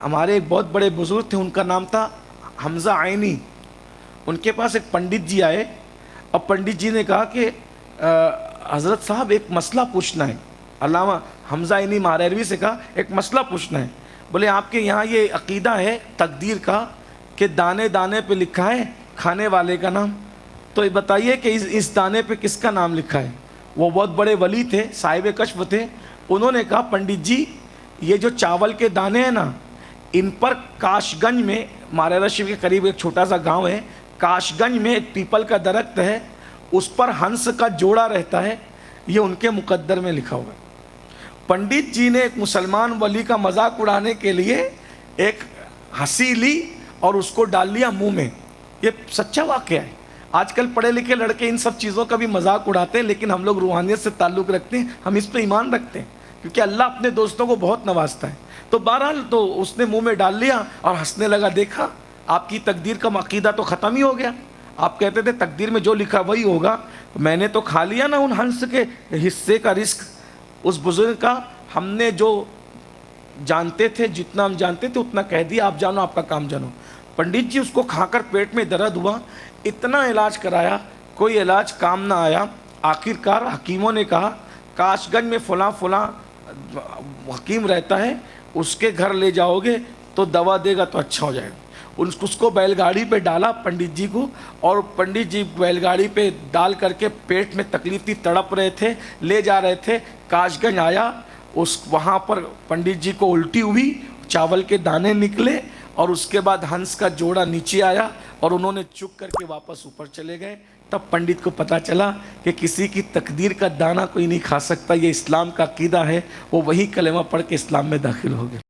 हमारे एक बहुत बड़े बुजुर्ग थे, उनका नाम था हमज़ा आइनी। उनके पास एक पंडित जी आए और पंडित जी ने कहा कि हज़रत साहब एक मसला पूछना है। अल्लामा हमज़ा आइनी मारवी से कहा एक मसला पूछना है। बोले आपके यहाँ ये अकीदा है तकदीर का कि दाने दाने पे लिखा है खाने वाले का नाम, तो ये बताइए कि इस दाने पे किसका नाम लिखा है। वो बहुत बड़े वली थे, साहिब कश्फ थे। उन्होंने कहा पंडित जी ये जो चावल के दाने हैं ना, इन पर काशगंज में, मारेरा शरीफ के करीब एक छोटा सा गांव है, काशगंज में एक पीपल का दरख्त है, उस पर हंस का जोड़ा रहता है, ये उनके मुकद्दर में लिखा हुआ है। पंडित जी ने एक मुसलमान वली का मजाक उड़ाने के लिए एक हंसी ली और उसको डाल लिया मुंह में। ये सच्चा वाक़या है। आजकल पढ़े लिखे लड़के इन सब चीज़ों का भी मजाक उड़ाते हैं, लेकिन हम लोग रूहानियत से ताल्लुक़ रखते हैं, हम इस पर ईमान रखते हैं, क्योंकि अल्लाह अपने दोस्तों को बहुत नवाजता है। तो बहरहाल तो उसने मुंह में डाल लिया और हंसने लगा। देखा आपकी तकदीर का अक़ीदा तो ख़त्म ही हो गया। आप कहते थे तकदीर में जो लिखा वही होगा, मैंने तो खा लिया ना उन हंस के हिस्से का रिस्क। उस बुजुर्ग का हमने जो जानते थे, जितना हम जानते थे उतना कह दिया, आप जानो आपका काम जानो। पंडित जी उसको खाकर पेट में दर्द हुआ, इतना इलाज कराया, कोई इलाज काम ना आया। आखिरकार हकीमों ने कहा काशगंज में फलां फलां हकीम रहता है, उसके घर ले जाओगे तो दवा देगा तो अच्छा हो जाएगा। उसको बैलगाड़ी पे डाला पंडित जी को, और पंडित जी बैलगाड़ी पे डाल करके पेट में तकलीफ थी, तड़प रहे थे, ले जा रहे थे। काशगंज आया, वहाँ पर पंडित जी को उल्टी हुई, चावल के दाने निकले और उसके बाद हंस का जोड़ा नीचे आया और उन्होंने चुक करके वापस ऊपर चले गए। तब पंडित को पता चला कि किसी की तकदीर का दाना कोई नहीं खा सकता, ये इस्लाम का अकीदा है। वो वही कलेमा पढ़ के इस्लाम में दाखिल हो गए।